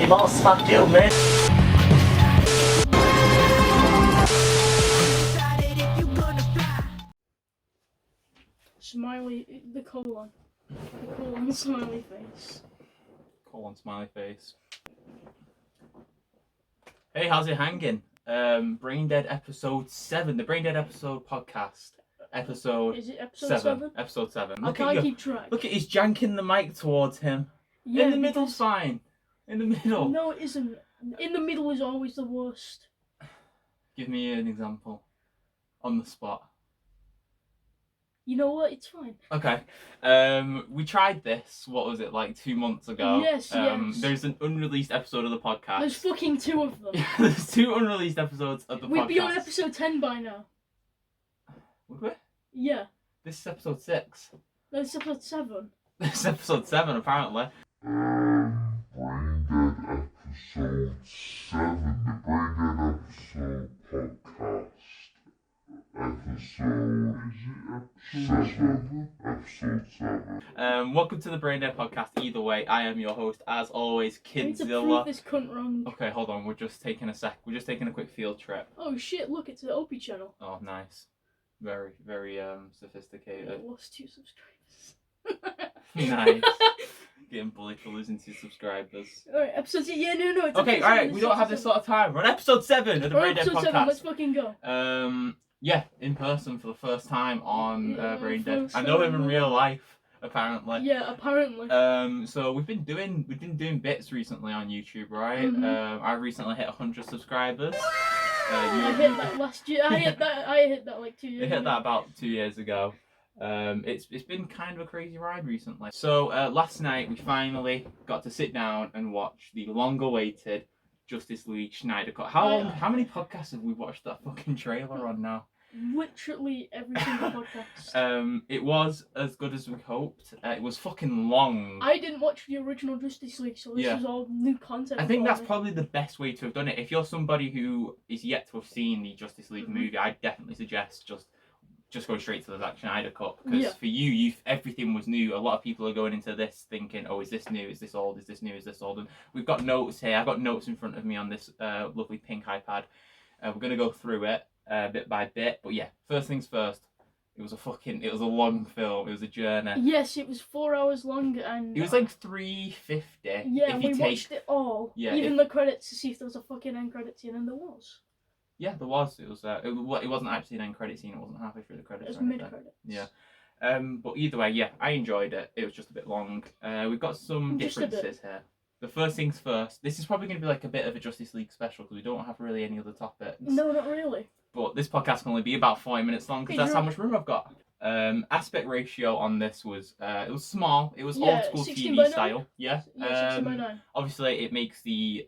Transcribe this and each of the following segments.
You must fuck you, man. Smiley, the colon, smiley face. Colon smiley face. Hey, how's it hanging? Brain Dead episode 7, the Brain Dead episode podcast. Episode Is it episode 7? Episode 7. I can't keep track. Look at he's janking the mic towards him. Yeah, in the middle's fine. In the middle. No, it isn't. In the middle is always the worst. Give me an example. On the spot. You know what? It's fine. Okay. We tried this, what was it, like 2 months ago? Yes. There's an unreleased episode of the podcast. There's fucking 2 of them. There's 2 unreleased episodes of the podcast. We'd be on episode 10 by now. Would we? Yeah. This is episode 6. No, it's episode 7. This is episode 7, apparently. Brain Dead episode 7, the Brain Dead episode podcast. Episode 7. Welcome to the Brain Dead podcast. Either way, I am your host, as always, I need to Kidzilla. prove this cunt wrong. Okay, hold on. We're just taking a quick field trip. Oh shit! Look, it's the Opie channel. Oh, nice. Very, very sophisticated. I lost 2 subscribers. Nice. Getting bullied for losing 2 subscribers. Alright, episode 6. Yeah, no. It's Okay, alright. We don't have this sort of time. We're on episode 7 of the Brain Dead episode podcast. 7. Let's fucking go. Yeah, in person for the first time on Brain Dead. first I know him in time. real life, apparently. Yeah, apparently. So we've been doing bits recently on YouTube, right? Mhm. I recently hit 100 subscribers. I hit that last year. I hit that like 2 years You ago. hit that about 2 years ago. It's been kind of a crazy ride recently. So last night we finally got to sit down and watch the long-awaited Justice League Snyder Cut. How many podcasts have we watched that fucking trailer on now? Literally every single podcast. It was as good as we hoped. It was fucking long. I didn't watch the original Justice League, so this is all new content. I think for that's me. probably the best way to have done it. If you're somebody who is yet to have seen the Justice League movie, I definitely suggest just go straight to the Zack Snyder cut, because for you everything was new. A lot of people are going into this thinking, oh, is this new, is this old, is this new, is this old? And we've got notes here. I've got notes in front of me on this lovely pink iPad. We're going to go through it bit by bit, but yeah, first things first, it was a long film. It was a journey. Yes, it was 4 hours long, and it was like 3:50. yeah, we watched it all. Yeah, even the credits, to see if there was a fucking end credit scene, and there was. Yeah, there was. It was. It wasn't actually an end credit scene. It wasn't halfway through the credits. It was or anything. mid-credits. Yeah. But either way, yeah, I enjoyed it. It was just a bit long. We've got some Just a bit. differences here. The first things first. This is probably going to be like a bit of a Justice League special because we don't have really any other topics. No, not really. But this podcast can only be about 40 minutes long because that's how much room I've got. Aspect ratio on this was it was small. It was old school 16 by TV 9? style. Yeah. 16 by 9. Obviously, it makes the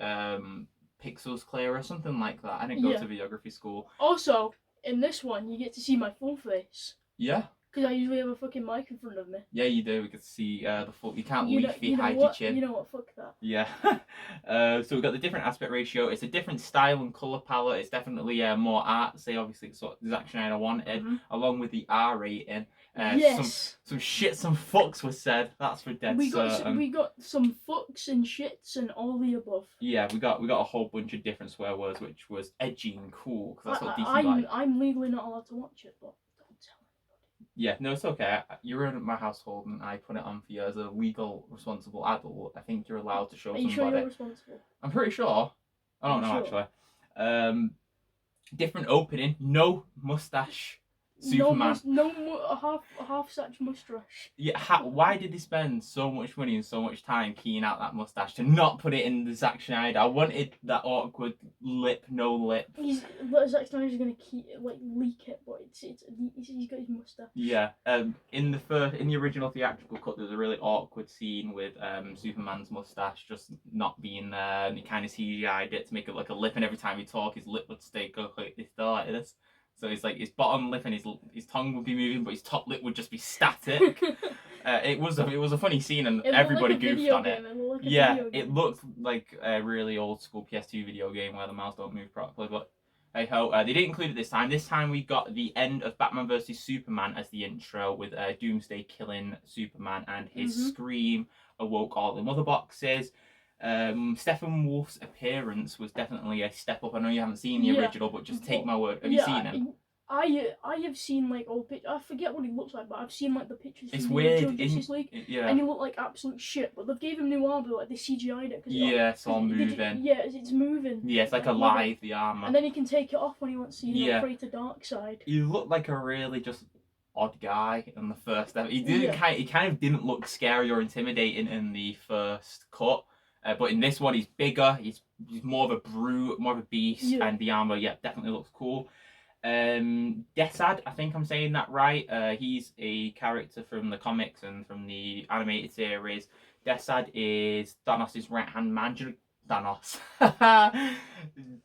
pixels clearer, something like that. I didn't go to videography school. Also, in this one, you get to see my full face. Yeah. Because I usually have a fucking mic in front of me. Yeah, you do. We can see the full. You can't You know hide your what? chin. You know what? Fuck that. Yeah. So we've got the different aspect ratio. It's a different style and colour palette. It's definitely more artsy. Obviously, it's what Zack Snyder wanted, along with the R rating. Yes. Some fucks were said. That's for dead certain. We got some fucks and shits and all the above. Yeah, we got a whole bunch of different swear words, which was edgy and cool because that's what DC like. I'm legally not allowed to watch it, but don't tell anybody. Yeah, no, it's okay. You're in my household and I put it on for you as a legal, responsible adult. I think you're allowed to show Are somebody. you sure you're responsible? I'm pretty sure. I don't know, actually. Different opening. No mustache. Superman. A half such mustache. Yeah, why did they spend so much money and so much time keying out that mustache to not put it in the Zack Snyder? I wanted that awkward no lip. Zack Snyder's gonna leak it, but he's got his mustache. Yeah. In the original theatrical cut, there's a really awkward scene with Superman's mustache just not being there, and he kind of CGI'd it to make it like a lip, and every time he talked, his lip would stay still like this. So it's like his bottom lip and his tongue would be moving, but his top lip would just be static. It was a funny scene, and everybody goofed on it. It looked like a really old school PS2 video game where the mouse don't move properly. But hey ho, they didn't include it this time. This time we got the end of Batman vs Superman as the intro, with Doomsday killing Superman, and his scream awoke all the mother boxes. Steppenwolf's appearance was definitely a step up. I know you haven't seen the Yeah. original, but just take my word. Have you Yeah, seen him? I have seen like old pictures. I forget what he looks like, but I've seen like the pictures It's from the weird. original Justice League, Yeah. and he looked like absolute shit. But they gave him new armor, like they CGI'd it. Yeah, it's all moving. Yeah, it's moving. Yeah, it's like I love alive, the armor. And then he can take it off when he wants to, Yeah. pray to Darkseid. He looked like a really just odd guy in the first episode. He Yeah. he kind of didn't look scary or intimidating in the first cut. But in this one, he's bigger. He's more of a brute, more of a beast, Yeah. and the armor, definitely looks cool. Desad, I think I'm saying that right. He's a character from the comics and from the animated series. Desad is Thanos' right-hand man. Thanos.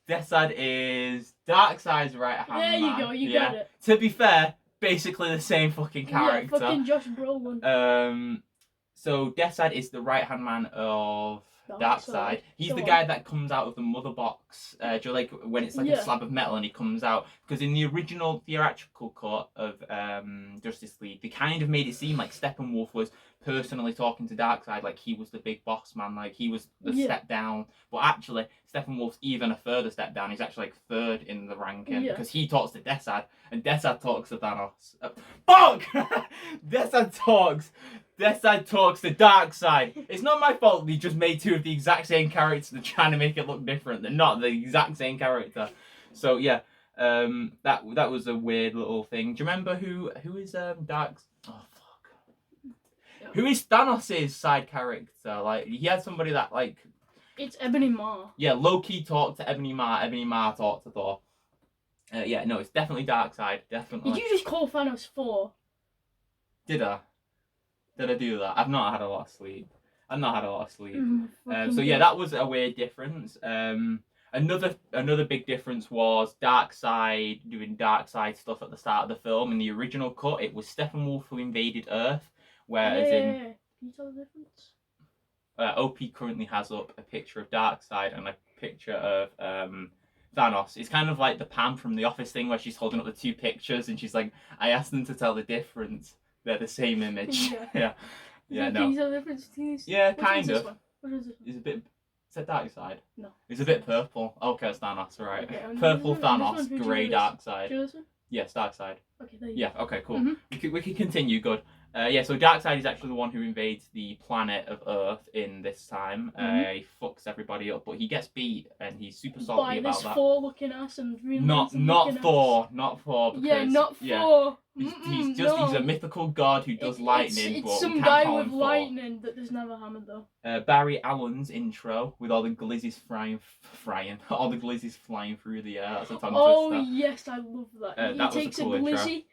Desad is Darkseid's right-hand man. There you go, you got it. To be fair, basically the same fucking character. Yeah, fucking Josh Brolin. So Desad is the right-hand man of Darkseid. He's the guy that comes out of the mother box. Do you like when it's like a slab of metal and he comes out? Because in the original theatrical cut of Justice League, they kind of made it seem like Steppenwolf was personally talking to Darkseid, like he was the big boss man, like he was the step down. But actually, Steppenwolf's even a further step down. He's actually like third in the ranking because he talks to Desad and Desad talks to Thanos. Fuck! Desad talks to Darkseid. It's not my fault they just made two of the exact same characters. They're trying to make it look different. They're not the exact same character. So yeah, that was a weird little thing. Do you remember who is Darkseid? Oh fuck. Who is Thanos' side character? Like he had somebody that like. It's Ebony Maw. Yeah, Loki talked to Ebony Maw. Ebony Maw talked to Thor. Yeah, no, it's definitely Darkseid. Definitely. Did you just call Thanos 4? Did I? Did I do that? I've not had a lot of sleep. So yeah, that was a weird difference. Another big difference was Darkseid doing Darkseid stuff at the start of the film. In the original cut, it was Steppenwolf who invaded Earth, whereas Can you tell the difference? OP currently has up a picture of Darkseid and a picture of Thanos. It's kind of like the Pam from The Office thing where she's holding up the two pictures and she's like, I asked them to tell the difference. They're the same image. Yeah. No. Can you tell the difference between these? Yeah, Which kind one's of. this one? What is it? It's a bit. Is that Darkseid? No. It's a bit purple. Okay, it's Thanos, right. Okay, Purple this one, Thanos, grey Darkseid. Do you know this one? Yes, Darkseid. Okay, there you Yeah, okay, cool. Mhm. We can continue, good. So Darkseid is actually the one who invades the planet of Earth in this time. He fucks everybody up, but he gets beat and he's super salty about this that. Thor-looking ass and really Not Thor, not Thor. Because, yeah, not Thor. He's a mythical god who does lightning. It's but some we can't guy call with him Thor. lightning that there's never hammered though. Barry Allen's intro with all the glizzes all the glizzes flying through the air. That's a tongue twister. Yes, I love that. He that was takes a cool a intro. glizzy.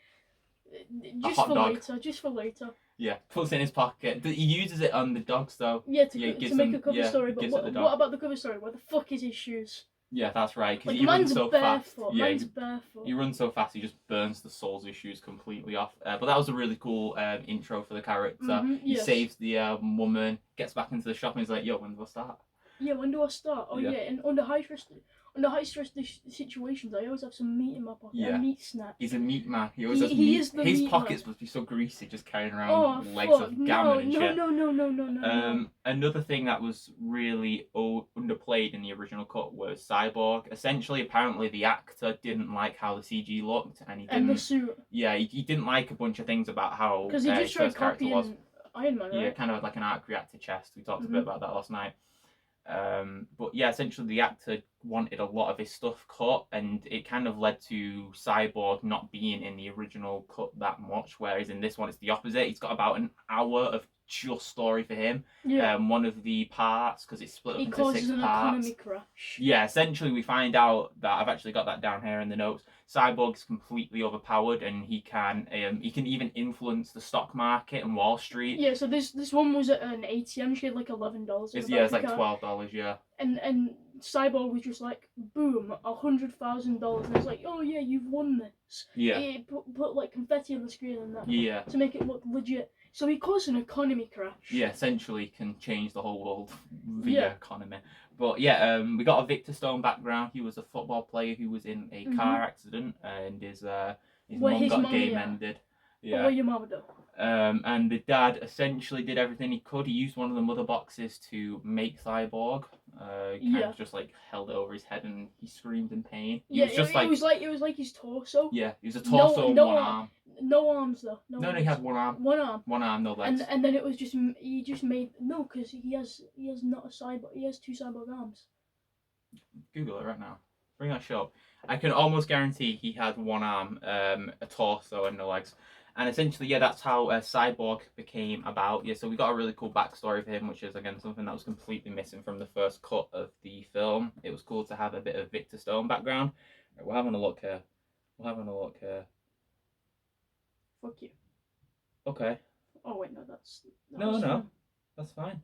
hot dog. Just for later. Yeah, puts it in his pocket. He uses it on the dogs though. Yeah, to gives make them- a cover yeah, story. But gives it the dog. what about the cover story? Where the fuck is his shoes? Yeah, that's right. Because Like, he runs man's so barefoot. fast. Yeah, Man's barefoot. he runs so fast he just burns the soles of his shoes completely off. But that was a really cool intro for the character. He yes. saves the woman, gets back into the shop, and he's like, "Yo, when do I start?" Yeah, when do I start? Oh Yeah. yeah, and under high stress situations, I always have some meat in my pocket. Yeah. A meat snack. He's a meat man. He always has He meat. is the His meat pockets man. must be so greasy, just carrying around Oh legs fuck! of gammon and shit. No. Another thing that was really underplayed in the original cut was Cyborg. Essentially, apparently, the actor didn't like how the CG looked, and he didn't. And the suit. Yeah, he didn't like a bunch of things about how Because he just his tried first character was. copying Iron Man, right? Yeah, kind of like an arc reactor chest. We talked a bit about that last night. But yeah, essentially the actor wanted a lot of his stuff cut, and it kind of led to Cyborg not being in the original cut that much, whereas in this one it's the opposite. He's got about an hour of just story for him. Yeah. One of the parts, because it's split up He into causes 6 an parts. economy crash. Yeah, essentially we find out that I've actually got that down here in the notes. Cyborg is completely overpowered, and he can even influence the stock market and Wall Street. Yeah, so this one was at an ATM. She had like $11. It's like $12. Yeah. And Cyborg was just like, boom, $100,000, and it's like, oh yeah, you've won this. Yeah. He put like confetti on the screen and that. Yeah. To make it look legit. So he caused an economy crash. Yeah, essentially can change the whole world via economy. But yeah, we got a Victor Stone background. He was a football player who was in a car accident, and his Where mum his got mummy game at? ended. Yeah. What your mama do? And the dad essentially did everything he could. He used one of the mother boxes to make Cyborg. Kind of just like held it over his head and he screamed in pain. He was just it was like his torso. Yeah, he was a torso and one arm. No arms though. No, he had one arm. One arm. One arm, no legs. And then it was just he just made because he has not a cyborg. He has 2 cyborg arms. Google it right now. Bring that shit up. I can almost guarantee he had one arm, a torso, and no legs. And essentially, yeah, that's how Cyborg became about. Yeah, so we got a really cool backstory for him, which is, again, something that was completely missing from the first cut of the film. It was cool to have a bit of Victor Stone background. Right, we're having a look here. Fuck you. Okay. Oh, wait, no, that's No, that's fine.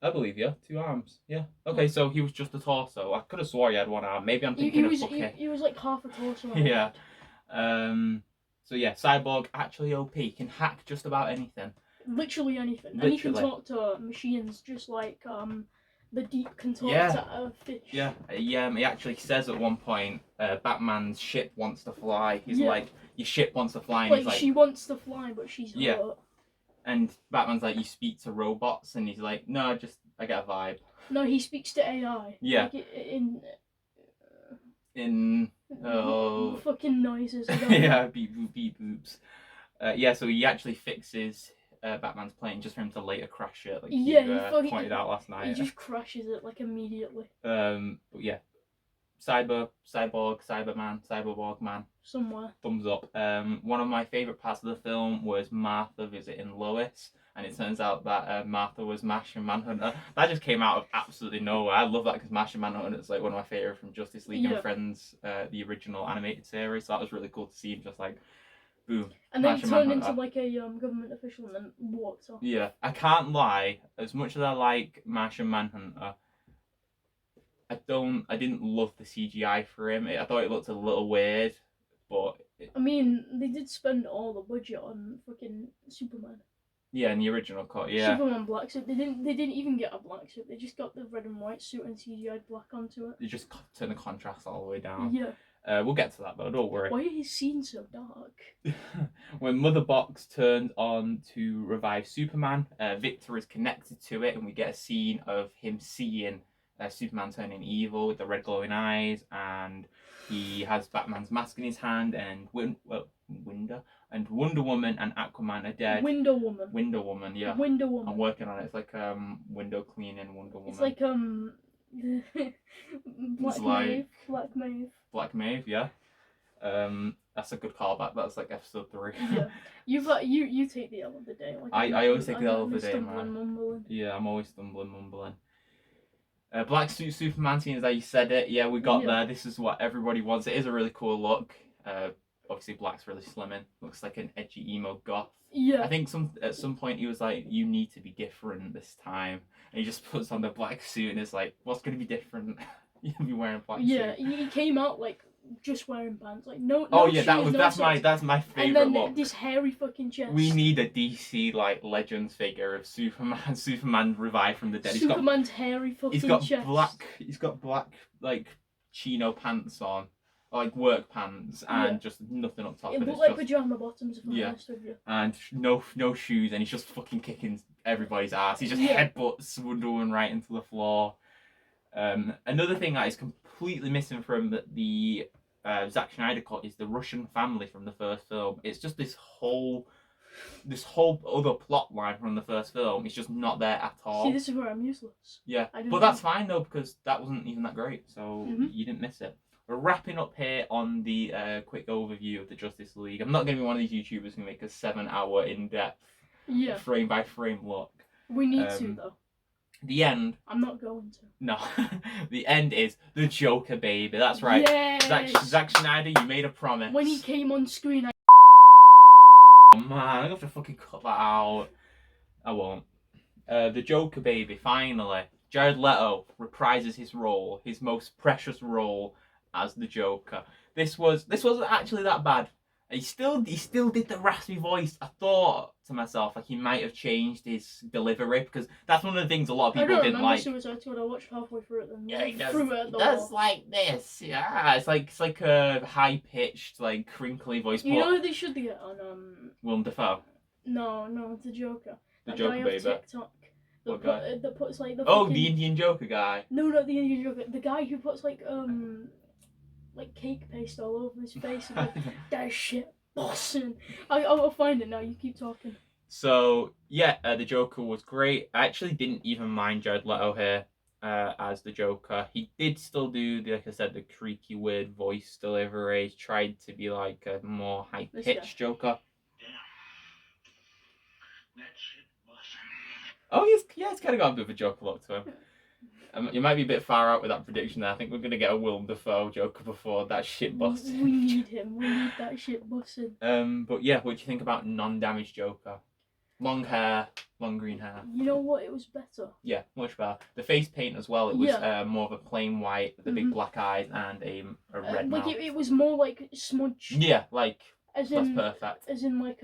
I believe you. 2 arms. Yeah. Okay, so he was just a torso. I could have swore he had 1 arm. Maybe I'm thinking of fucking... He was like half a torso. Yeah. So yeah, Cyborg actually OP, can hack just about anything. Literally anything. And he can talk to machines just like the Deep can talk to a fish. Yeah. He actually says at one point, Batman's ship wants to fly. He's like, your ship wants to fly. And he's like, she wants to fly, but she's hurt. And Batman's like, you speak to robots, and he's like, no, I get a vibe. No, he speaks to AI. Yeah. Like fucking noises. Yeah, beep boop, beep boops. Yeah, so he actually fixes Batman's plane just for him to later crash it, like you pointed out last night. He just crashes it like immediately. But yeah, Cyborg, Cyberborg man. Somewhere. Thumbs up. One of my favourite parts of the film was Martha visiting Lois, and it turns out that Martha was Martian Manhunter. That just came out of absolutely nowhere. I love that because Martian Manhunter is like one of my favourite from Justice League and Friends, the original animated series. So that was really cool to see him just like, boom. And then he turned into like a government official and then walked off. Yeah, I can't lie. As much as I like Martian Manhunter, I didn't love the CGI for him. I thought it looked a little weird, but... I mean, they did spend all the budget on fucking Superman. Yeah, in the original cut, yeah. Superman black suit. They didn't even get a black suit. They just got the red and white suit and CGI'd black onto it. They just turned the contrast all the way down. Yeah. We'll get to that though, don't worry. Why are his scenes so dark? When Mother Box turns on to revive Superman, Victor is connected to it, and we get a scene of him seeing Superman turning evil with the red glowing eyes, and he has Batman's mask in his hand, and Wonder Woman and Aquaman are dead. Wonder Woman, yeah. Wonder Woman. I'm working on it. It's like window cleaning Wonder Woman. It's like Black Maeve, yeah. That's a good callback. That's like episode 3. Yeah, you take the L of the day. Like I always take the L of the day, man. Mumbling. Yeah, I'm always stumbling, mumbling. Black suit Superman, seeing as how you said it, yeah, we got there. This is what everybody wants. It is a really cool look. Obviously, Black's really slimming. Looks like an edgy emo goth. Yeah. I think at some point he was like, "You need to be different this time," and he just puts on the black suit and is like, "What's gonna be different? You'll be wearing a black suit." Yeah, he came out like just wearing pants, like no. Oh yeah, shoes, that's my favorite and then look. This hairy fucking chest. We need a DC like Legends figure of Superman. Superman revived from the dead. Superman's hairy fucking chest. He's got black like chino pants on, like work pants, and just nothing up top. It looked like pajama bottoms. If I'm honest with you. And no shoes, and he's just fucking kicking everybody's ass. He just headbutts Wonder Woman right into the floor. Another thing that is completely missing from the Zack Snyder cut is the Russian family from the first film. It's just this whole other plot line from the first film. It's just not there at all. See, this is where I'm useless. Yeah, but that's fine though, because that wasn't even that great, so you didn't miss it. We're wrapping up here on the quick overview of the Justice League. I'm not going to be one of these YouTubers who make a 7-hour in-depth frame by frame look. We need to though. The end. I'm not going to. No. The end is the Joker, baby. That's right. Yes. Zack Snyder, you made a promise. When he came on screen, Oh man, I'm gonna have to fucking cut that out. I won't. The Joker, baby, finally. Jared Leto reprises his role, his most precious role as the Joker. This wasn't actually that bad. He still did the raspy voice. I thought to myself like he might have changed his delivery because that's one of the things a lot of people didn't like. Suicide Squad. I watched halfway through it then. Yeah, he does. Threw it at He the does wall. like this. Yeah, it's like a high pitched, like crinkly voice. You know who they should get on Willem Dafoe. No, the Joker. The that Joker guy baby. off TikTok. What guy? That puts like the. Oh, fucking... the Indian Joker guy. No, not the Indian Joker. The guy who puts like cake paste all over his face. And, like, that shit bussin'. I'll find it now. You keep talking. So yeah, the Joker was great. I actually didn't even mind Jared Leto here as the Joker. He did still do, like I said, the creaky, weird voice delivery. He tried to be like a more high pitched Joker. Oh, he's kind of got a bit of a Joker look to him. You might be a bit far out with that prediction there. I think we're going to get a Willem Dafoe Joker before that shit busted. We need him. We need that shit busted. But yeah, what do you think about non-damaged Joker? Long hair, long green hair. You know what? It was better. Yeah, much better. The face paint as well. It was more of a plain white with the big black eyes and a red mouth. Like it was more like smudged. Yeah, like that's perfect. As in like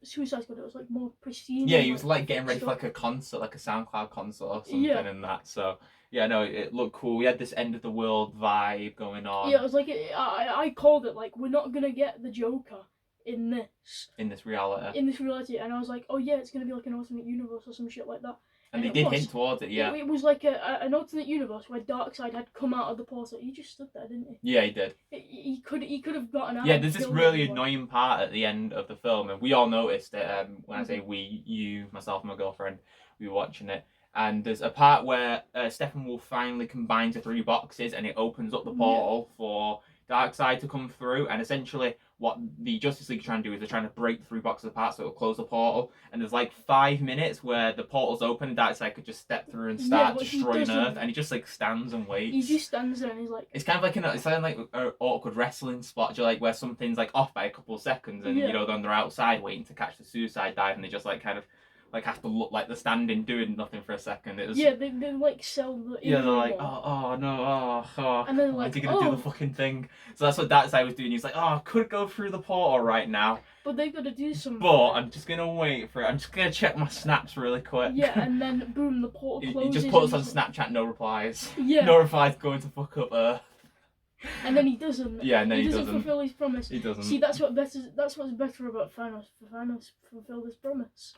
Suicide Squad, it was like more pristine. Yeah, he was like getting ready for like a concert, like a SoundCloud concert or something in that. So yeah, no, it looked cool. We had this end of the world vibe going on. Yeah, it was like I called it like we're not gonna get the Joker in this reality, and I was like, oh yeah, it's gonna be like an alternate universe or some shit like that. And they did hint towards it, yeah. It was like an alternate universe where Darkseid had come out of the portal. He just stood there, didn't he? Yeah, he did. He could have gotten out. Yeah, there's this really annoying part at the end of the film, and we all noticed it. When I say we, you, myself, and my girlfriend, we were watching it. And there's a part where Steppenwolf finally combines the three boxes, and it opens up the portal for Darkseid to come through, and essentially what the Justice League are trying to do is they're trying to break the three boxes apart so it'll close the portal, and there's like 5 minutes where the portal's open and Darkseid could just step through and start destroying Earth, and he just like stands and waits. He just stands there and he's like... It's kind of like it's like an awkward wrestling spot, like where something's like off by a couple of seconds, and you know then they're outside waiting to catch the suicide dive, and they just like kind of like have to look like they're standing doing nothing for a second. It was, they like sell the they're like no, and then like he gonna do the fucking thing. So that's what Darkseid was doing. He's like, I could go through the portal right now, but they've got to do something. But I'm just gonna wait for it. I'm just gonna check my snaps really quick. Yeah, and then boom, the portal closes. He just puts on Snapchat, no replies. Yeah, no replies, going to fuck up Earth. And then he doesn't. Yeah, and then he doesn't fulfill his promise. He doesn't. See, that's what's better about Thanos. For Thanos fulfill his promise.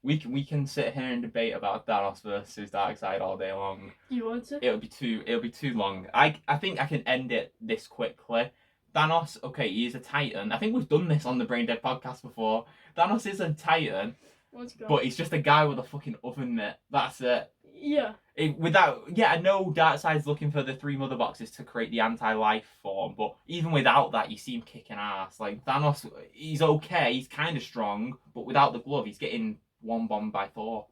We can sit here and debate about Thanos versus Darkseid all day long. Do you want to? It'll be too long. I think I can end it this quickly. Thanos, okay, he is a Titan. I think we've done this on the Brain Dead podcast before. Thanos is a Titan, but he's just a guy with a fucking oven mitt. That's it. Yeah. I know Darkseid's looking for the 3 mother boxes to create the anti-life form, but even without that, you see him kicking ass. Like, Thanos, he's okay, he's kind of strong, but without the glove, he's getting one bomb by Thor.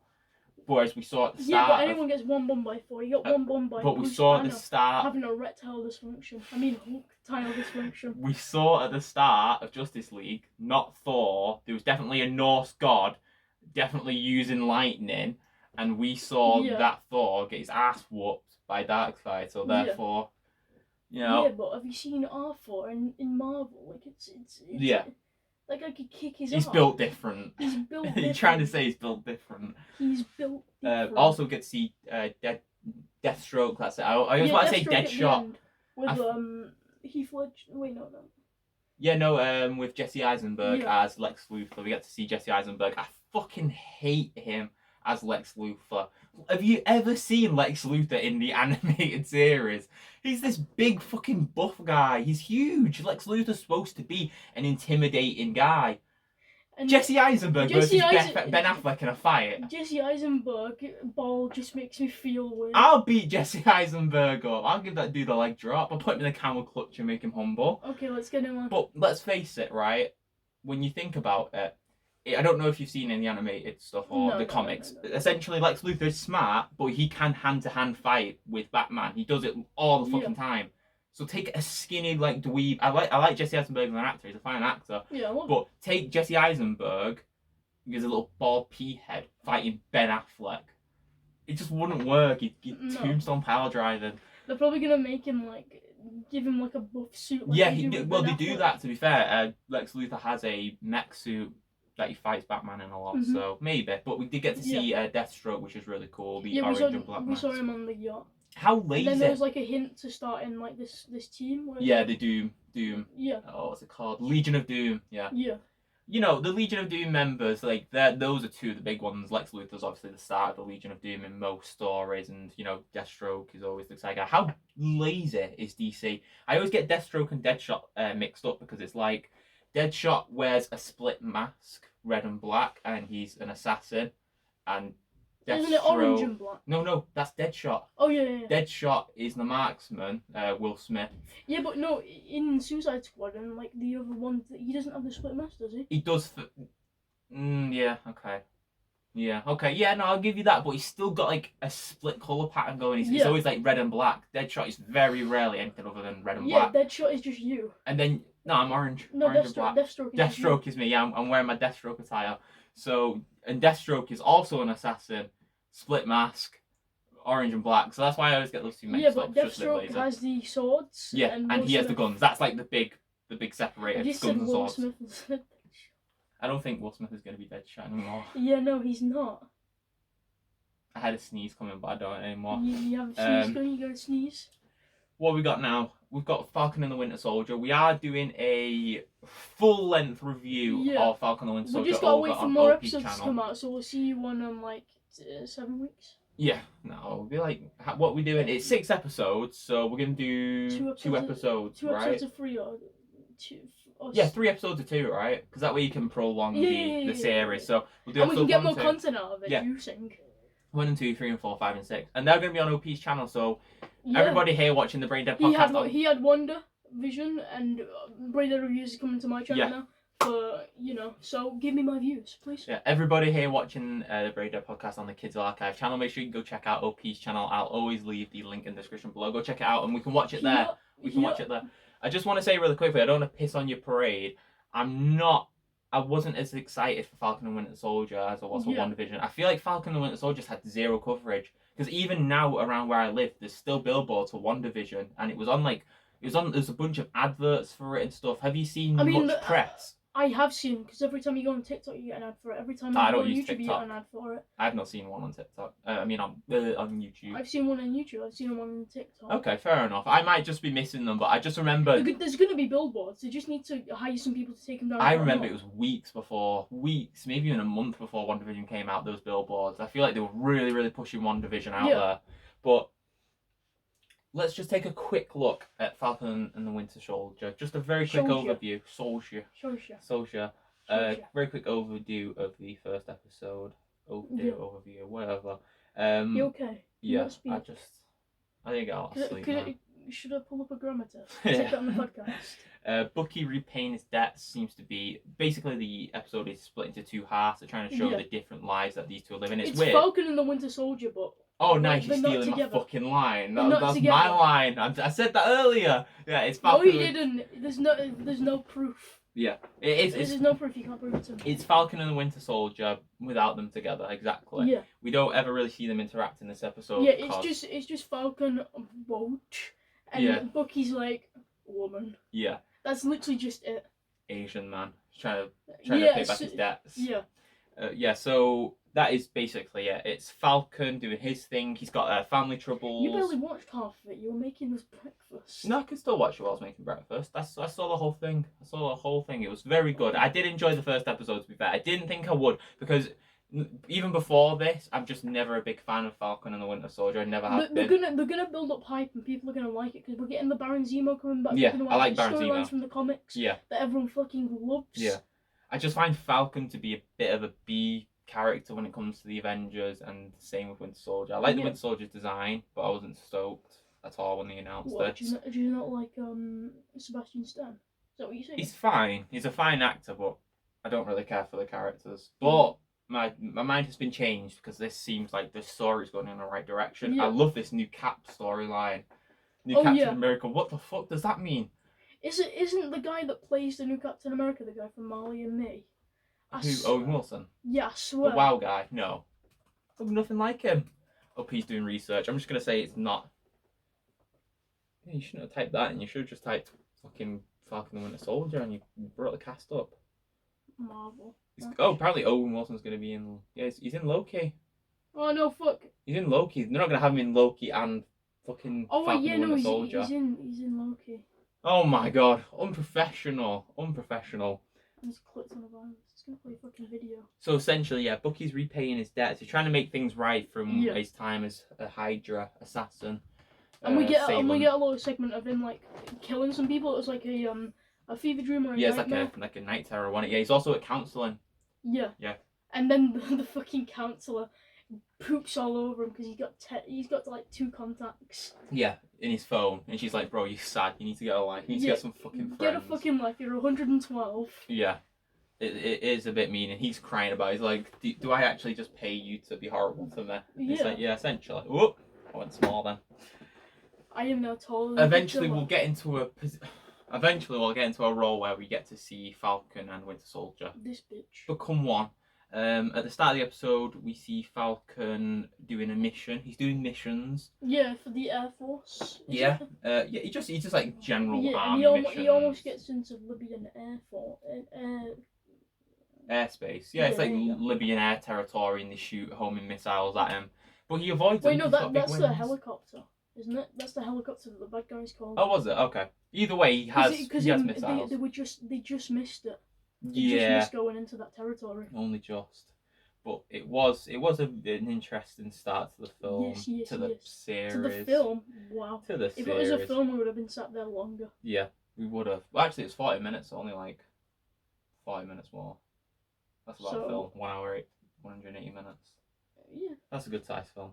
Whereas we saw at the start. Yeah, but anyone gets one bomb by Thor. You got one bomb by. But we saw at the start having erectile dysfunction. I mean, erectile dysfunction. We saw at the start of Justice League, not Thor. There was definitely a Norse god, definitely using lightning, and we saw that Thor get his ass whooped by Darkseid. So therefore, you know. Yeah, but have you seen R4 in Marvel? Like it's like I could kick his ass. He's built different. He's built different. You're trying to say he's built different. He's built different. Also get to see Deathstroke, that's it. I always want to say Deadshot. With Heath Ledger. Wait, no. Yeah, no, with Jesse Eisenberg as Lex Luthor. We get to see Jesse Eisenberg. I fucking hate him as Lex Luthor. Have you ever seen Lex Luthor in the animated series? He's this big fucking buff guy. He's huge. Lex Luthor's supposed to be an intimidating guy. And Jesse Eisenberg versus Ben Affleck in a fight. Jesse Eisenberg ball just makes me feel weird. I'll beat Jesse Eisenberg up. I'll give that dude a leg drop. I'll put him in a camel clutch and make him humble. Okay, let's get him on. But let's face it, right? When you think about it, I don't know if you've seen any animated stuff or the comics. No. Essentially, Lex Luthor is smart, but he can hand-to-hand fight with Batman. He does it all the fucking time. So take a skinny, like, dweeb. I like Jesse Eisenberg as an actor. He's a fine actor. Yeah, but take Jesse Eisenberg, who's a little bald pea head, fighting Ben Affleck. It just wouldn't work. He'd tombstone power driving. They're probably gonna make him like give him like a buff suit. Like Yeah, they do with well, Ben they do Affleck. that, to be fair. Lex Luthor has a mech suit that he fights Batman in a lot, Mhm. so maybe. But we did get to see Deathstroke, which is really cool. The Yeah, orange and black we saw mask. him on the yacht. How And lazy. then there was like a hint to start in like this team. Where Yeah, the Doom. Yeah. Oh, what's it called? Legion of Doom. Yeah. Yeah. You know, the Legion of Doom members, like, those are two of the big ones. Lex Luthor's obviously the start of the Legion of Doom in most stories, and, you know, Deathstroke is always the side guy. How lazy is DC? I always get Deathstroke and Deadshot mixed up because it's like Deadshot wears a split mask, red and black, and he's an assassin, and Isn't it orange Deathstroke... and black? No, that's Deadshot. Oh yeah. Deadshot is the marksman, Will Smith. Yeah, but no, in Suicide Squad and like the other one, he doesn't have the split mask, does he? He does. Yeah. Okay. Yeah. Okay. Yeah. No, I'll give you that. But he's still got like a split color pattern going. It's Yeah. always like red and black. Deadshot is very rarely anything other than red and Yeah, black. Deadshot is just you. And then no, I'm orange. No, Orange and black. Deathstroke is just you. Deathstroke is me. Yeah, I'm wearing my Deathstroke attire. So, and Deathstroke is also an assassin, split mask, orange and black. So that's why I always get those two mixed Yeah, up. but Just a bit Deathstroke lazy. has the swords. Yeah, and he has the Smith- guns. That's like the big separator. I Guns just said and Will swords. Smith instead. I don't think Will Smith is going to be Deadshot anymore. Yeah, no, he's not. I had a sneeze coming, but I don't anymore. You have a sneeze going, you go to sneeze. What have we got now? We've got Falcon and the Winter Soldier. We are doing a full-length review of Falcon and the Winter Soldier. We just gotta over wait for on more OP's episodes to come out, so we'll see you in like 7 weeks. Yeah, no, it'll be like what we're doing. It's 6 episodes, so we're gonna do two episodes, Two right? episodes of 3 or 2. Or Yeah, 3 episodes of 2, right? Because that way you can prolong the series. So we'll do and we can episode get 1, more 2. content out of it. Yeah. You sing. 1 and 2, 3 and 4, 5 and 6, and they're gonna be on OP's channel. So Yeah. everybody here watching the Brain Dead podcast, He had Wonder Vision, and Brader Reviews is coming to my channel now. But so give me my views, please. yeah, everybody here watching the Brain Dead podcast on the Kids Archive channel, make sure you can go check out OP's channel. I'll always leave the link in the description below. Go check it out, and we can watch it there. We can watch it there. I just want to say really quickly, I don't want to piss on your parade. I wasn't as excited for Falcon and Winter Soldier as I was for WandaVision. I feel like Falcon and Winter Soldier had zero coverage. Because even now, around where I live, there's still billboards for WandaVision. And it was on there's a bunch of adverts for it and stuff. Have you seen much press? I have seen, because every time you go on TikTok, you get an ad for it. Every time you go on YouTube, you get an ad for it. I've not seen one on TikTok. On YouTube. I've seen one on YouTube. I've seen one on TikTok. Okay, fair enough. I might just be missing them, but I just remember... There's going to be billboards. They just need to hire some people to take them down. I remember it was weeks, maybe even a month before WandaVision came out, those billboards. I feel like they were really, really pushing WandaVision out there. But let's just take a quick look at Falcon and the Winter Soldier. Just a very quick overview. Soldier. Very quick overview of the first episode. Overview, whatever. You okay? Yeah, I didn't get a lot of sleep. Should I pull up a grammar test? Take that on the podcast. Bucky repaying his debts seems to be... Basically, the episode is split into 2 halves. They're trying to show the different lives that these two are living. It's weird. Falcon and the Winter Soldier, but... Oh, nice, you're stealing my fucking line. That's together. my line. I said that earlier. Yeah, it's Falcon. No, you didn't. There's no proof. Yeah, There's no proof. You can't prove it to me. It's Falcon and the Winter Soldier without them together. Exactly. Yeah. We don't ever really see them interact in this episode. Yeah, it's just Falcon, boat, and Bucky's like woman. Yeah. That's literally just it. Asian man trying to pay back his debts. Yeah. So that is basically it. It's Falcon doing his thing. He's got family troubles. You barely watched half of it. You were making us breakfast. No, I can still watch it while I was making breakfast. I saw the whole thing. It was very good. I did enjoy the first episode, to be fair. I didn't think I would, because even before this, I'm just never a big fan of Falcon and the Winter Soldier. I never have been. They're gonna build up hype, and people are gonna like it, because we're getting the Baron Zemo coming back. Yeah, I like Baron Zemo. Storylines from the comics. Yeah. That everyone fucking loves. Yeah. I just find Falcon to be a bit of a B character when it comes to the Avengers, and the same with Winter Soldier. I like the Winter Soldier's design, but I wasn't stoked at all when they announced it. Do you not like Sebastian Stan? Is that what you say? He's fine. He's a fine actor, but I don't really care for the characters. But my mind has been changed, because this seems like the story's going in the right direction. I love this new Cap storyline. Captain America. What the fuck does that mean? Isn't the guy that plays the new Captain America the guy from Marley and Me? Owen Wilson? Yeah, I swear. The WoW guy? No. Look, nothing like him. He's doing research. I'm just going to say it's not. Yeah, you shouldn't have typed that, and you should have just typed fucking Falcon and Winter Soldier, and you brought the cast up. Marvel. Apparently Owen Wilson's gonna be in. Yeah, he's in Loki. Oh no, fuck. He's in Loki. They're not gonna have him in Loki and fucking Oh wait, Falcon yeah, and no, Winter he's Soldier. he's in Loki. Oh my god, unprofessional. I just clicked on a virus. It's gonna play a fucking video. So essentially, yeah, Bucky's repaying his debts. He's trying to make things right from his time as a Hydra assassin. And we get Salem. a little segment of him like killing some people. It was like a fever dream or a nightmare. It's like a night terror one. Yeah, he's also at counselling. Yeah. Yeah. And then the fucking counsellor poops all over him because he's got like 2 contacts. Yeah, in his phone, and she's like, "Bro, you're sad. You need to get a life. You need to get some fucking friends. Get a fucking life. You're 112." Yeah, it is a bit mean, and he's crying about it. He's like, do I actually just pay you to be horrible to me? And he's like, yeah, essentially. Whoop, I went small then. I am now taller than Eventually we'll get into a role where we get to see Falcon and Winter Soldier this bitch become one. At the start of the episode, we see Falcon doing a mission. He's doing missions. Yeah, for the Air Force. Yeah. He just like general army and missions. he almost gets into Libyan airspace. Yeah, it's like Libyan air territory, and they shoot homing missiles at him. But he avoids them. Wait, no, that's the helicopter, isn't it? That's the helicopter that the bad guy's called. Oh, was it? Okay. Either way, he has missiles. They just missed it. Yeah. Just going into that territory. Only just. But it was an interesting start to the film. Yes, to the series. To the film, wow. To the If series. it was a film, we would have been sat there longer. Yeah, we would have. Well, actually, it's 40 minutes, so only like 40 minutes more. That's about a film. 1 hour, 180 minutes. Yeah. That's a good size film.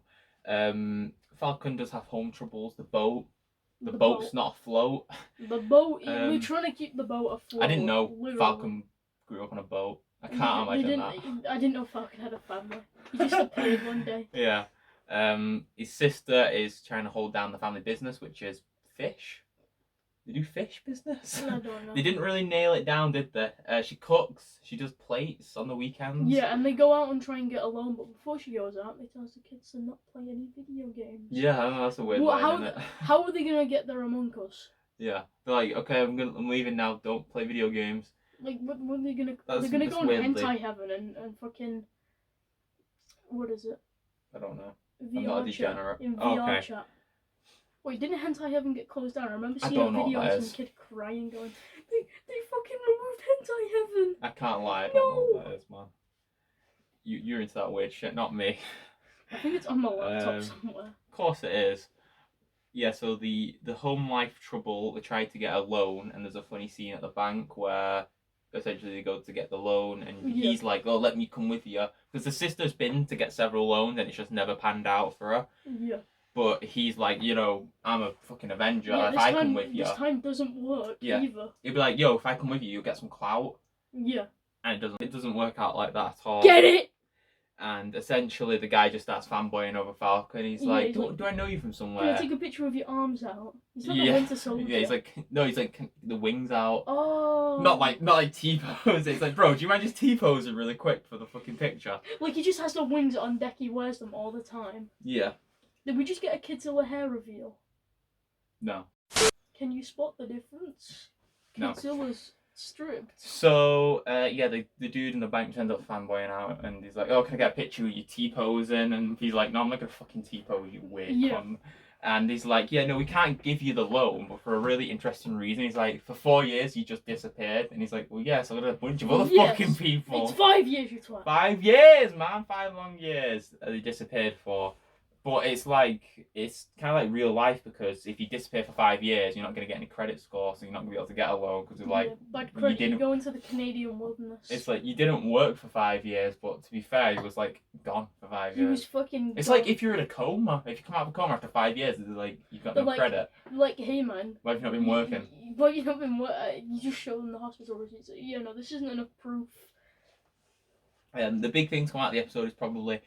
Falcon does have home troubles. The boat's not afloat. The boat. We're trying to keep the boat afloat. I didn't know literally. Falcon grew up on a boat. I can't imagine that. I didn't know Falcon had a family. He just appeared one day. Yeah. His sister is trying to hold down the family business, which is fish. They do fish business. I don't know. They didn't really nail it down, did they? She cooks. She does plates on the weekends. Yeah, and they go out and try and get a loan, but before she goes out, they tell the kids to not play any video games. Yeah, I know, that's a weird line, isn't it? How are they gonna get there among us? Yeah, they're like, okay, I'm leaving now. Don't play video games. Like, what are they gonna? They're gonna go in hentai heaven and fucking. What is it? I don't know. VR I'm not a degenerate. In VR chat. Wait, didn't hentai heaven get closed down? I remember seeing a video of some kid crying, going, "They fucking removed hentai heaven." I can't lie. I don't know what that is, man. You're into that weird shit, not me. I think it's on my laptop somewhere. Of course it is. Yeah, so the home life trouble, they tried to get a loan, and there's a funny scene at the bank where essentially they go to get the loan, and he's like, "Oh, let me come with you," because the sister's been to get several loans, and it's just never panned out for her. Yeah. But he's like, I'm a fucking Avenger. If I come with you, this time doesn't work either. He'd be like, "Yo, if I come with you, you'll get some clout." Yeah. And it doesn't work out like that at all. Get it? And essentially, the guy just starts fanboying over Falcon. He's like, do I know you from somewhere? Can I take a picture of your arms out? He's like a Winter Soldier. Yeah, he's like the wings out. Oh. Not like T-pose. It's like, bro, do you mind just T-posing really quick for the fucking picture? Like, he just has the wings on deck. He wears them all the time. Yeah. Did we just get a Kidzilla hair reveal? No. Can you spot the difference? No. Kidzilla's stripped. So, the dude in the bank ends up fanboying out, and he's like, "Oh, can I get a picture of you T-posing?" And he's like, "No, I'm not gonna fucking T-pose, you weird cunt." And he's like, "Yeah, no, we can't give you the loan, but for a really interesting reason." He's like, "For 4 years, you just disappeared." And he's like, "Well, yeah, so there's a bunch of other fucking people." It's 5 years, you twat. 5 years, man. 5 long years they disappeared for. But it's kind of like real life, because if you disappear for 5 years, you're not going to get any credit score, so you're not going to be able to get a loan, because bad credit, you go into the Canadian wilderness. It's like, you didn't work for 5 years, but to be fair, he was like gone for 5 years. He was fucking It's gone. like if you're in a coma, if you come out of a coma after 5 years, it's like, you've got no credit. Like, hey man. Why have you not been working? Why have you not been working? You just show them the hospital receipts. Yeah, no, this isn't enough proof. The big thing to come out of the episode is probably,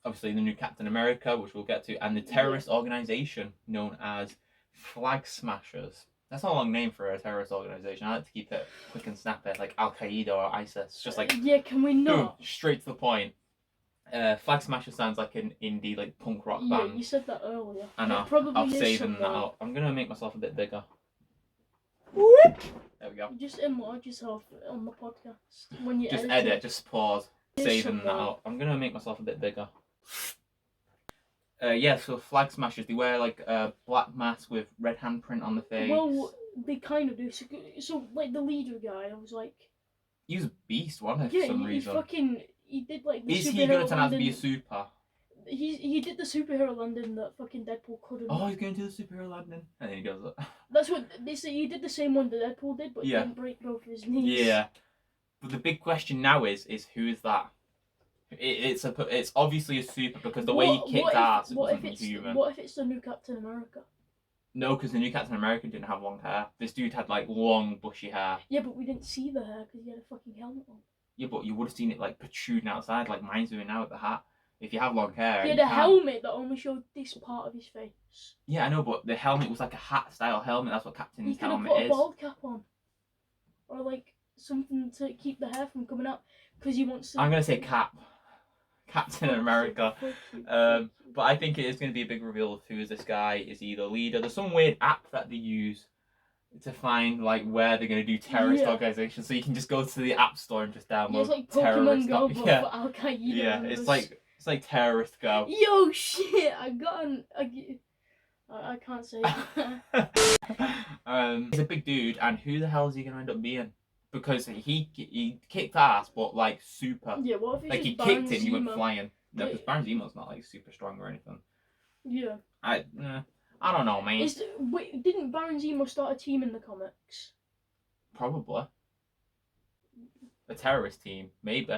obviously, the new Captain America, which we'll get to, and the terrorist organisation known as Flag Smashers. That's not a long name for a terrorist organisation. I like to keep it quick and snappy, like Al Qaeda or ISIS. Just like, yeah, can we not? Boom, straight to the point. Flag Smasher sounds like an indie, like punk rock Yeah, band. you said that earlier. I know. It probably I'll is saving that somewhere. up. I'm gonna make myself a bit bigger. Whoop! There we go. Just enlarge yourself on the podcast when you Just edit. edit. Just pause. It is Saving that somewhere. up. I'm gonna make myself a bit bigger. Yeah. So Flag Smashers, they wear like a black mask with red handprint on the face. Well, they kind of do. So like the leader guy, I was like, He was a beast, wasn't he? yeah, For some he reason. fucking he did like the Is superhero he gonna turn out to be a landing. super? He did the superhero landing that fucking Deadpool couldn't. Oh, he's going to do the superhero landing, and then he goes. That's what they say. He did the same one that Deadpool did, but he Yeah. didn't break both of his knees. Yeah. But the big question now is who is that? It's obviously a super because the way he kicked ass, it wasn't human. What if it's the new Captain America? No, because the new Captain America didn't have long hair. This dude had like long bushy hair. Yeah, but we didn't see the hair because he had a fucking helmet on. Yeah, but you would have seen it like protruding outside, like mine's doing now with the hat. If you have long hair, He had you a can't- helmet that only showed this part of his face. Yeah, I know, but the helmet was like a hat style helmet. That's what He Captain's could have helmet put a is. bald cap on, or like something to keep the hair from coming out because he wants to. I'm gonna say Cap. Captain America. But I think it is going to be a big reveal of who is this guy. Is he the leader? There's some weird app that they use to find like where they're going to do terrorist organizations. So you can just go to the app store and just download Yeah, it's like terrorist. Pokemon Go, but Yeah, for Al Qaeda. yeah. members. It's like terrorist go. Yo, shit! I got an. I can't say that. He's a big dude, and who the hell is he going to end up being? Because he kicked ass, but like super. Yeah, what if it's Like he just kicked him, he Baron went Zemo? flying. No, Yeah. because Baron Zemo's not like super strong or anything. Yeah. I don't know, man. Wait, didn't Baron Zemo start a team in the comics? Probably. A terrorist team, maybe.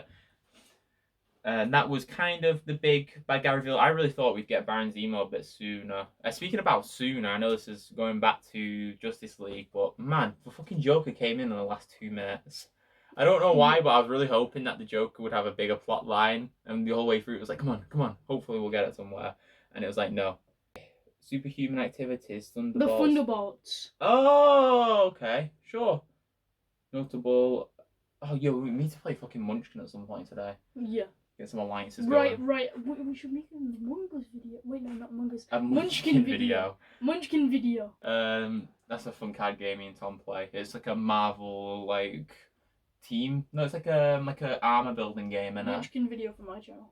And that was kind of the big bad guy reveal. I really thought we'd get Baron Zemo a bit sooner. Speaking about sooner, I know this is going back to Justice League, but man, the fucking Joker came in the last 2 minutes. I don't know why, but I was really hoping that the Joker would have a bigger plot line, and the whole way through it was like, come on, hopefully we'll get it somewhere. And it was like, no. Superhuman activities, The Thunderbolts. Thunderbolts. Oh, okay, sure. Notable. Oh, yeah, we need to play fucking Munchkin at some point today. Yeah. Get some alliances Right. going. We should make a Among Us video. Wait, no, not Among Us. A Munchkin video. Munchkin video. That's a fun card game me and Tom play. It's like a Marvel like team. No, it's like a armor building game, and Munchkin video for my channel.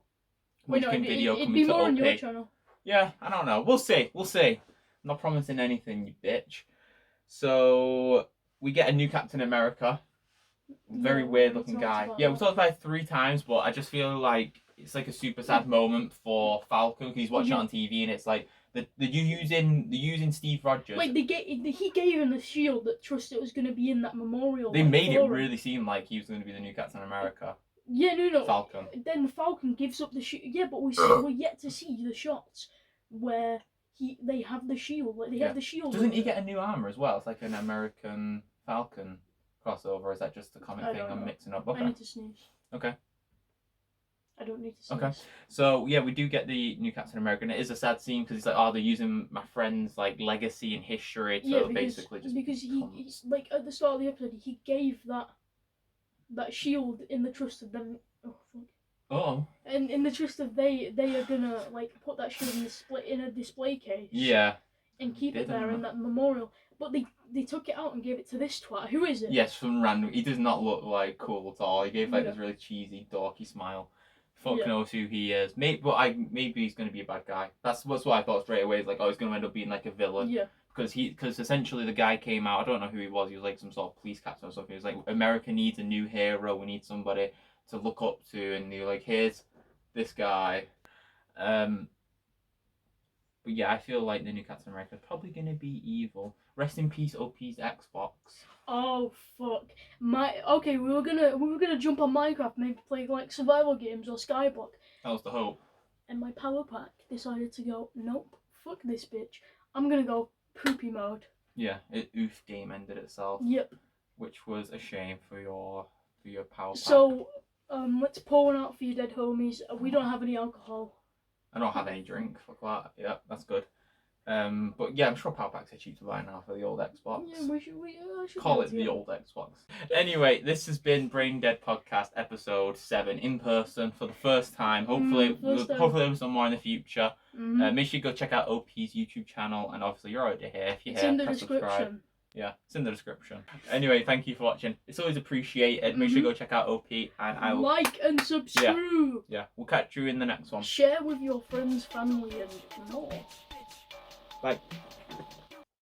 Wait, no, Munchkin video it'd coming be to more on your OP. channel. Yeah, I don't know. We'll see. I'm not promising anything, you bitch. So we get a new Captain America. Very Yeah, weird we looking talked guy. about Yeah, we that. talked about it 3 times, but I just feel like it's like a super sad moment for Falcon because he's watching it on TV and it's like they're using Steve Rogers. Wait, he gave him the shield that trusted it was going to be in that memorial. They like, made it forum. really seem like he was going to be the new Captain America. Yeah, no. Falcon. Then the Falcon gives up the shield. Yeah, but we're yet to see the shots where they have the shield. Like they have the shield. Doesn't he get a new armor as well? It's like an American Falcon crossover. Or is that just a comic I thing don't I'm know. mixing up? I Okay. need to sneeze. Okay. I don't need to sneeze. Okay. So yeah, we do get the new Captain America, and it is a sad scene because he's like, oh, they're using my friend's like legacy and history to Yeah, because, basically just because become- he's like at the start of the episode he gave that shield in the trust of them. Oh fuck. Oh. And in the trust of they are gonna like put that shield in a display case. Yeah. And keep it Didn't there in they? that memorial. But they took it out and gave it to this twat. Who is it? Yes, some random. He does not look like cool at all. He gave like Yeah. this really cheesy, dorky smile. Fuck Yeah. knows who he is. Maybe he's gonna be a bad guy. That's what I thought straight away. Is like, oh, he's gonna end up being like a villain. Yeah. Because essentially the guy came out. I don't know who he was. He was like some sort of police captain or something. He was like, America needs a new hero. We need somebody to look up to. And they were like, here's this guy. But yeah, I feel like the new Captain America is probably gonna be evil. Rest in peace, OP's Xbox. Oh fuck. We were gonna jump on Minecraft, maybe play like survival games or Skyblock. That was the hope. And my power pack decided to go, nope, fuck this bitch. I'm gonna go poopy mode. Yeah, oof game ended itself. Yep. Which was a shame for your power pack. So, let's pour one out for your dead homies. We don't have any alcohol. I don't have any drink. Fuck that. Yeah, that's good. But yeah, I'm sure Power Packs are cheap to buy now for the old Xbox. Yeah, we should Call go it to the old Xbox. Anyway, this has been Brain Dead Podcast episode 7 in person for the first time. Hopefully, first time. hopefully there'll be some more in the future. Mhm. Make sure you go check out OP's YouTube channel, and obviously you're already here. If you're It's here, in the press subscribe. description. Yeah, it's in the description. Anyway, thank you for watching. It's always appreciated. Make sure you go check out OP, and I will. Like and subscribe. Yeah, we'll catch you in the next one. Share with your friends, family, and more. Bye.